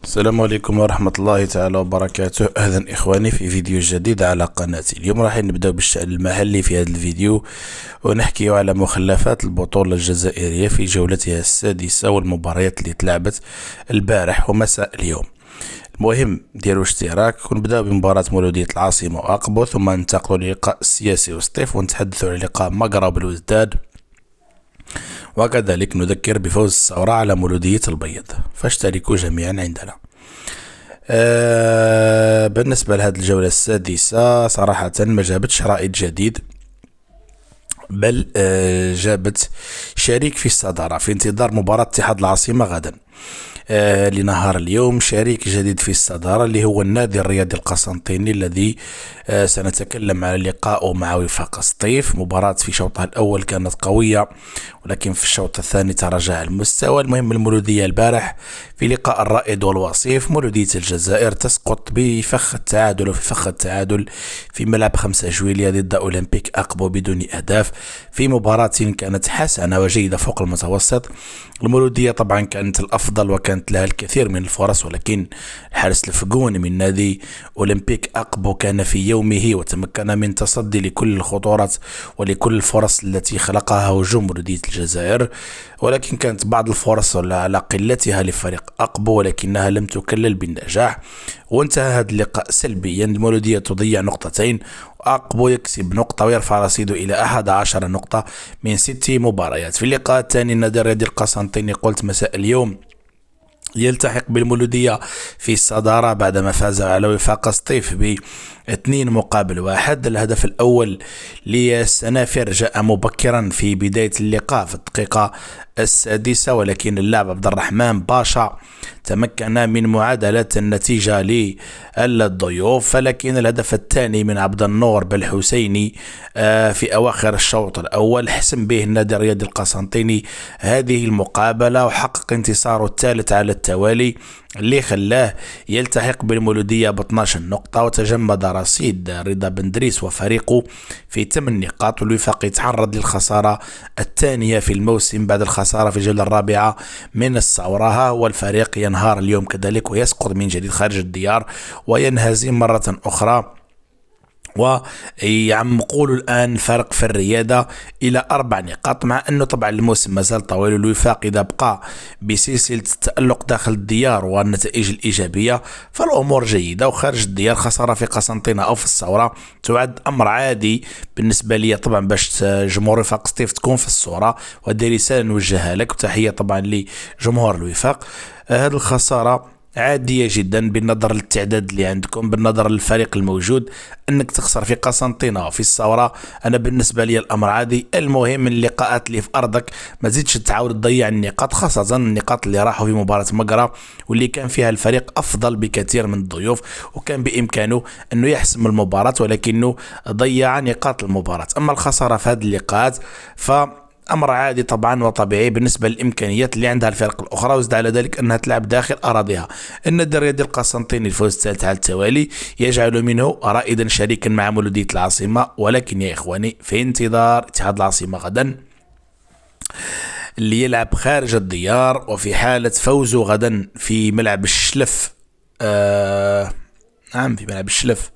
السلام عليكم ورحمة الله تعالى وبركاته. أهلا إخواني في فيديو جديد على قناتي. اليوم راح نبدأ بالشأن المحلي في هذا الفيديو، ونحكي على مخلفات البطولة الجزائرية في جولتها السادسة والمباريات اللي تلعبت البارح ومساء اليوم. المهم ديروا اشتراك، ونبدأ بمباراة مولودية العاصمة وأقبو، ثم ننتقلوا للقاء السياسي وسطيف، ونتحدثوا عن لقاء مقرب الوزداد، وكذلك نذكر بفوز الثورة على مولودية البيض، فاشتركوا جميعا عندنا. بالنسبة لهذه الجولة السادسة صراحة ما جابتش رائد جديد، بل جابت شريك في الصدارة في انتظار مباراة اتحاد العاصمة غدا. لنهار اليوم شريك جديد في الصدارة اللي هو النادي الرياضي القسنطيني، الذي سنتكلم على لقائه مع وفاق سطيف. مباراة في شوطها الأول كانت قوية، ولكن في الشوط الثاني تراجع المستوى. المهم المولودية البارح في لقاء الرائد والوصيف، مولودية الجزائر تسقط بفخ التعادل وفي فخ التعادل في ملعب 5 جويلية ضد أولمبيك أقبو بدون أهداف، في مباراة كانت حسنة وجيدة فوق المتوسط. المولودية طبعا كانت الأفضل وكانت لها الكثير من الفرص، ولكن الحارس الفقون من نادي أولمبيك أقبو كان في يومه وتمكن من تصدي لكل الخطورات ولكل الفرص التي خلقها هجوم مولودية الجزائر، ولكن كانت بعض الفرص على قلتها لفريق أقبو ولكنها لم تكلل بالنجاح، وانتهى هذا اللقاء سلبيا. المولودية تضيع نقطتين، أقبو يكسب نقطة ويرفع رصيده إلى 11 نقطة من 6 مباريات. في اللقاء الثاني النادي الرياضي القسنطيني قلت مساء اليوم يلتحق بالمولودية في الصدارة بعدما فاز على وفاق سطيف ب2-1. الهدف الأول للسنافر جاء مبكرا في بداية اللقاء في الدقيقة السادسة، ولكن اللاعب عبد الرحمن باشا تمكن من معادلة النتيجة للضيوف. فلكن الهدف الثاني من عبد النور بالحسيني في أواخر الشوط الأول حسم به النادي الرياضي القسنطيني هذه المقابلة، وحقق انتصاره الثالث على التوالي اللي خلاه يلتحق بالمولودية ب12 نقطة، وتجمد رصيد رضا بندريس وفريقه في 8 نقاط. والوفاق يتعرض للخسارة الثانية في الموسم بعد الخسارة في الجولة الرابعة من الثورة، والفريق ينهار اليوم كذلك ويسقط من جديد خارج الديار وينهزم مرة أخرى. ويعمقوا الآن فرق في الرياضة إلى 4 نقاط، مع أنه طبعا الموسم مازال طويل. الوفاق إذا بقى بسلسلة التألق داخل الديار والنتائج الإيجابية فالأمور جيدة، وخارج الديار خسارة في قسنطينة أو في الثورة تعد أمر عادي بالنسبة لي طبعا، باش جمهور وفاق سطيف تكون في الصورة. وهذه رسالة نوجهها لك، وتحية طبعا لجمهور الوفاق. هذه الخسارة عادية جدا بالنظر للتعداد اللي عندكم، بالنظر للفريق الموجود. انك تخسر في قسنطينة وفي الثورة انا بالنسبة لي الامر عادي. المهم اللقاءات اللي في ارضك ما تزيدش تعاود تضيع النقاط، خاصة النقاط اللي راحوا في مباراة مقرة واللي كان فيها الفريق افضل بكثير من الضيوف، وكان بامكانه انه يحسم المباراة ولكنه ضيع نقاط المباراة. اما الخسارة في هذه اللقاءات أمر عادي طبعا وطبيعي بالنسبة للإمكانيات اللي عندها الفرق الأخرى، وزد على ذلك أنها تلعب داخل أراضيها. النادي الرياضي القسنطيني الفوز الثالث على التوالي يجعل منه رائدا شريكا مع مولودية العاصمة، ولكن يا إخواني في انتظار اتحاد العاصمة غدا اللي يلعب خارج الديار، وفي حالة فوزه غدا في ملعب الشلف في ملعب الشلف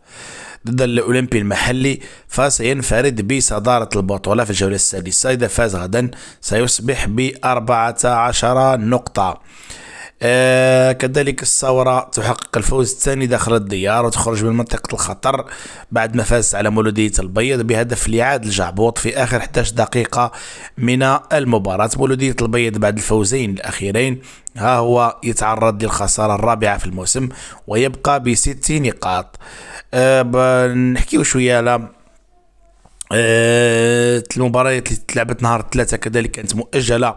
ضد الأولمبي المحلي فسينفرد بصدارة البطولة في الجولة السادسة. إذا فاز غدا سيصبح ب14 نقطة. كذلك الثورة تحقق الفوز الثاني داخل الديار وتخرج من منطقة الخطر بعد ما فازت على مولودية البيض بهدف لعاد الجعبوط في آخر 11 دقيقة من المباراة. مولودية البيض بعد الفوزين الأخيرين ها هو يتعرض للخسارة الرابعة في الموسم ويبقى ب6 نقاط. نحكيو شوية على المباريات اللي تلعبت نهار الثلاثاء، كذلك كانت مؤجلة.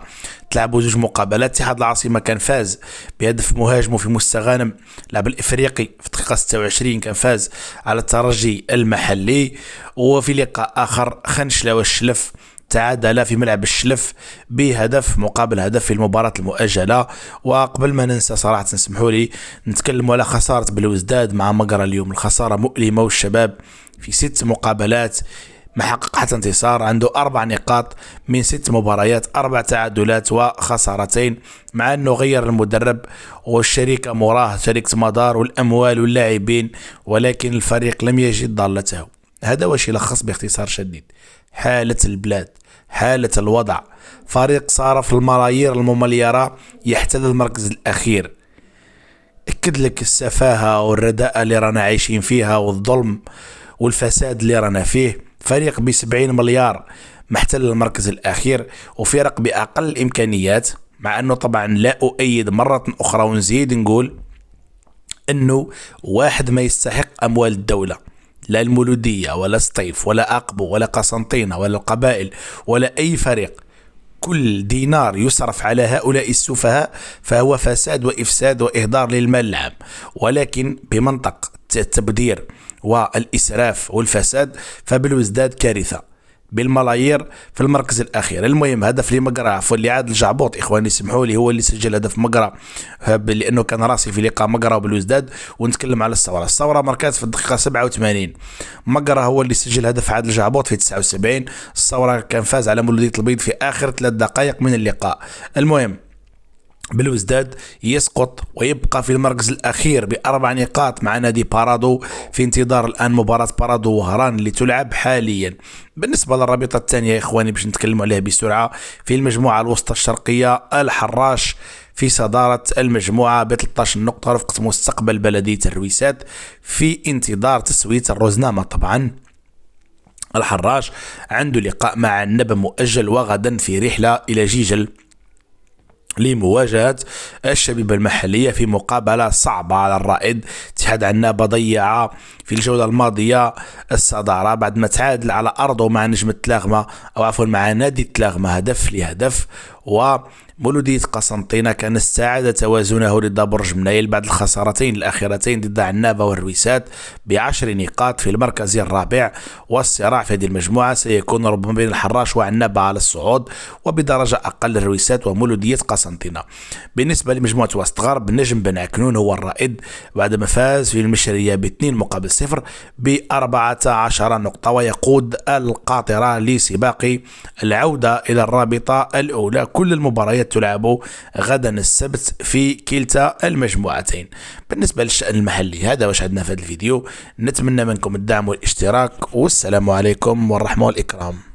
تلعبوا 2 مقابلات. اتحاد العاصمة كان فاز بهدف مهاجمه في مستغانم، لاعب الإفريقي في الدقيقة 26 كان فاز على الترجي المحلي. وفي لقاء آخر خنشلة والشلف تعادل في ملعب الشلف بهدف مقابل هدف في المباراة المؤجلة. وقبل ما ننسى صراحة نسمحوا لي نتكلم على خسارة بالوزداد مع مقرة اليوم. الخسارة مؤلمة، والشباب في 6 مقابلات ما حقق حتى انتصار، عنده 4 نقاط من 6 مباريات، 4 تعادلات وخسارتين، مع أنه غير المدرب والشركة مراه شركة مدار والأموال واللاعبين، ولكن الفريق لم يجد ضالته. هذا واش يلخص باختصار شديد حالة البلاد، حالة الوضع. فريق صارف الملايير الممليرة يحتل المركز الأخير. أكد لك السفاهة والرداءة اللي رانا عايشين فيها والظلم والفساد اللي رانا فيه. فريق ب70 مليار محتل المركز الأخير، وفرق بأقل الإمكانيات، مع أنه طبعا لا أؤيد مرة أخرى ونزيد نقول أنه واحد ما يستحق أموال الدولة، لا المولودية ولا سطيف ولا أقبو ولا قسنطينة ولا القبائل ولا أي فريق. كل دينار يصرف على هؤلاء السفهاء فهو فساد وإفساد وإهدار للمال العام، ولكن بمنطق التبذير والإسراف والفساد فبالوزداد كارثة بالملايير في المركز الأخير. المهم هدف لمقرة، عفوا اللي عاد الجعبوط إخواني سمحوا لي، هو اللي سجل هدف مقرة لأنه كان راسي في لقاء مقرة وبالوزداد. ونتكلم على الثورة مركز في الدقيقة 87، مقرة هو اللي سجل هدف عاد الجعبوط في 79. الثورة كان فاز على مولودية البيض في آخر 3 دقائق من اللقاء. المهم بالوزداد يسقط ويبقى في المركز الأخير ب4 نقاط مع نادي بارادو، في انتظار الآن مباراة بارادو وهران اللي تلعب حاليا. بالنسبة للرابطة الثانية يا إخواني باش نتكلم عليها بسرعة، في المجموعة الوسطى الشرقية الحراش في صدارة المجموعة ب13 نقطة رفقة مستقبل بلدية الرويسات في انتظار تسوية الرزنامة. طبعا الحراش عنده لقاء مع النبأ مؤجل، وغدا في رحلة إلى جيجل لمواجهة الشبيبة المحلية في مقابلة صعبة على الرائد. اتحاد عنابة ضيع في الجولة الماضية الصدارة بعد ما تعادل على أرضه مع نجم التلاغمة، أو عفوا مع نادي التلاغمة هدف لهدف. ومولودية قسنطينة كان استعاد توازنه ضد برج منايل بعد الخسارتين الأخيرتين ضد عنابة والرويسات ب10 نقاط في المركز الرابع. والصراع في هذه المجموعة سيكون ربما بين الحراش وعنابة على الصعود، وبدرجة أقل الرويسات ومولودية قسنطينة. بالنسبة لمجموعة وسط غرب، نجم بن عكنون هو الرائد بعدما فاز في المشرية ب2-0 ب14 نقطة، ويقود القاطرة لسباق العودة إلى الرابطة الأولى. كل المباريات تلعب غدا السبت في كلتا المجموعتين. بالنسبة للشأن المحلي هذا واش عندنا في هذا الفيديو. نتمنى منكم الدعم والاشتراك، والسلام عليكم والرحمة والإكرام.